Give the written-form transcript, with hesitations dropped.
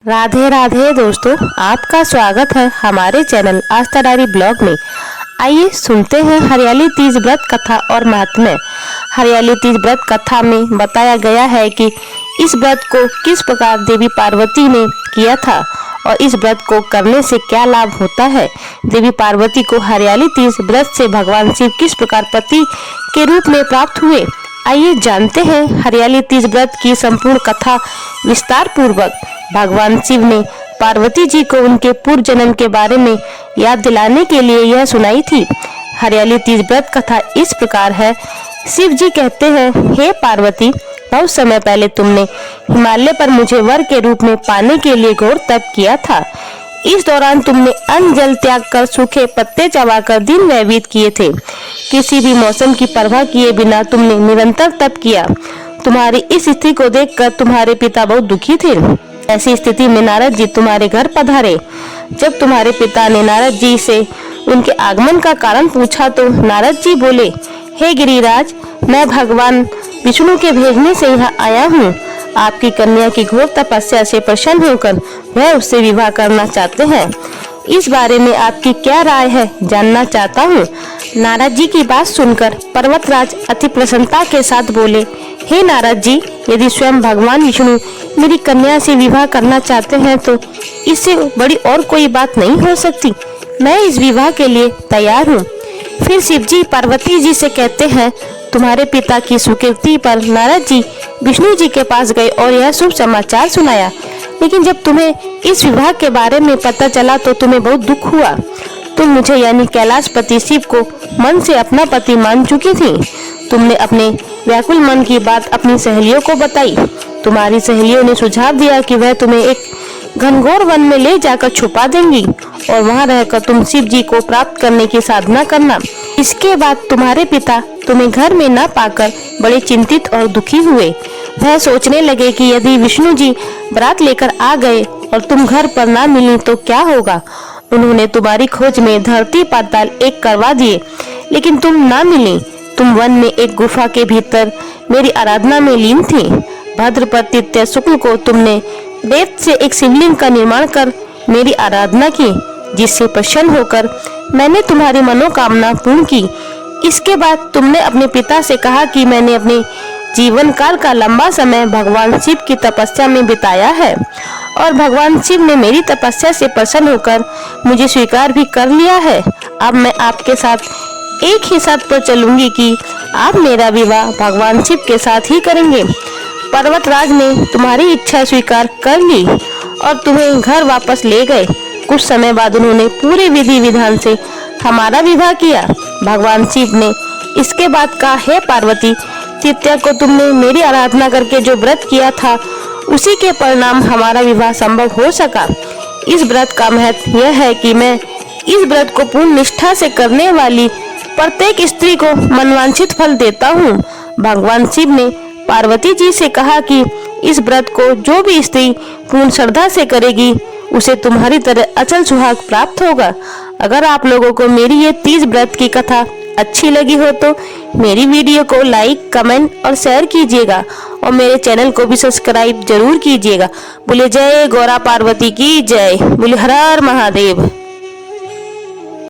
राधे राधे दोस्तों, आपका स्वागत है हमारे चैनल आस्था डायरी ब्लॉग में। आइए सुनते हैं हरियाली तीज व्रत कथा और महात्म्य। हरियाली तीज व्रत कथा में बताया गया है कि इस व्रत को किस प्रकार देवी पार्वती ने किया था और इस व्रत को करने से क्या लाभ होता है। देवी पार्वती को हरियाली तीज व्रत से भगवान शिव किस प्रकार पति के रूप में प्राप्त हुए। आइए जानते हैं हरियाली तीज व्रत की संपूर्ण कथा विस्तार पूर्वक। भगवान शिव ने पार्वती जी को उनके पूर्व जन्म के बारे में याद दिलाने के लिए यह सुनाई थी। हरियाली तीज व्रत कथा इस प्रकार है। शिव जी कहते हैं, हे पार्वती, बहुत समय पहले तुमने हिमालय पर मुझे वर के रूप में पाने के लिए घोर तप किया था। इस दौरान तुमने अन्न जल त्याग कर सूखे पत्ते चबाकर दिन व्यतीत किए थे। किसी भी मौसम की परवाह किए बिना तुमने निरंतर तप किया। तुम्हारी इस स्थिति को देखकर तुम्हारे पिता बहुत दुखी थे। ऐसी स्थिति में नारद जी तुम्हारे घर पधारे। जब तुम्हारे पिता ने नारद जी से उनके आगमन का कारण पूछा तो नारद जी बोले, हे गिरिराज, मैं भगवान विष्णु के भेजने से यहाँ आया हूँ। आपकी कन्या की घोर तपस्या से प्रसन्न होकर वह उससे विवाह करना चाहते हैं। इस बारे में आपकी क्या राय है, जानना चाहता हूँ। नारद जी की बात सुनकर पर्वतराज अति प्रसन्नता के साथ बोले, हे नारद जी, यदि स्वयं भगवान विष्णु मेरी कन्या से विवाह करना चाहते हैं तो इससे बड़ी और कोई बात नहीं हो सकती। मैं इस विवाह के लिए तैयार हूँ। फिर शिव जी पार्वती जी से कहते हैं, तुम्हारे पिता की स्वीकृति पर नारद जी विष्णु जी के पास गए और यह शुभ समाचार सुनाया। लेकिन जब तुम्हें इस विवाह के बारे में पता चला तो तुम्हें बहुत दुख हुआ। तुम मुझे यानी कैलाशपति शिव को मन से अपना पति मान चुकी थी। तुमने अपने व्याकुल मन की बात अपनी सहेलियों को बताई। तुम्हारी सहेलियों ने सुझाव दिया कि वह तुम्हें एक घनघोर वन में ले जाकर छुपा देंगी और वहां रहकर तुम शिव जी को प्राप्त करने की साधना करना। इसके बाद तुम्हारे पिता तुम्हें घर में न पाकर बड़े चिंतित और दुखी हुए। वह सोचने लगे कि यदि विष्णु जी बारात लेकर आ गए और तुम घर पर ना मिली तो क्या होगा। उन्होंने तुम्हारी खोज में धरती पाताल एक करवा दिए, लेकिन तुम ना मिली। तुम वन में एक गुफा के भीतर मेरी आराधना में लीन थी। भाद्रपद तृतीया शुक्ल को तुमने रेत से एक शिवलिंग का निर्माण कर मेरी आराधना की, जिससे प्रसन्न होकर मैंने तुम्हारी मनोकामना पूर्ण की। इसके बाद तुमने अपने पिता से कहा कि मैंने अपने जीवन काल का लंबा समय भगवान शिव की तपस्या में बिताया है और भगवान शिव ने मेरी तपस्या से प्रसन्न होकर मुझे स्वीकार भी कर लिया है। अब मैं आपके साथ एक ही शर्त पर चलूंगी कि आप मेरा विवाह भगवान शिव के साथ ही करेंगे। पर्वतराज ने तुम्हारी इच्छा स्वीकार कर ली और तुम्हें घर वापस ले गए। कुछ समय बाद उन्होंने पूरे विधि विधान से हमारा विवाह किया। भगवान शिव ने इसके बाद कहा, हे पार्वती, तृतीया को तुमने मेरी आराधना करके जो व्रत किया था उसी के परिणाम हमारा विवाह संभव हो सका। इस व्रत का महत्व यह है कि मैं इस व्रत को पूर्ण निष्ठा से करने वाली प्रत्येक स्त्री को मनवांछित फल देता हूँ। भगवान शिव ने पार्वती जी से कहा कि इस व्रत को जो भी स्त्री पूर्ण श्रद्धा से करेगी उसे तुम्हारी तरह अचल सुहाग प्राप्त होगा। अगर आप लोगों को मेरी ये तीज व्रत की कथा अच्छी लगी हो तो मेरी वीडियो को लाइक, कमेंट और शेयर कीजिएगा और मेरे चैनल को भी सब्सक्राइब जरूर कीजिएगा। बोले जय गौरा पार्वती की जय। बोले हर हर महादेव।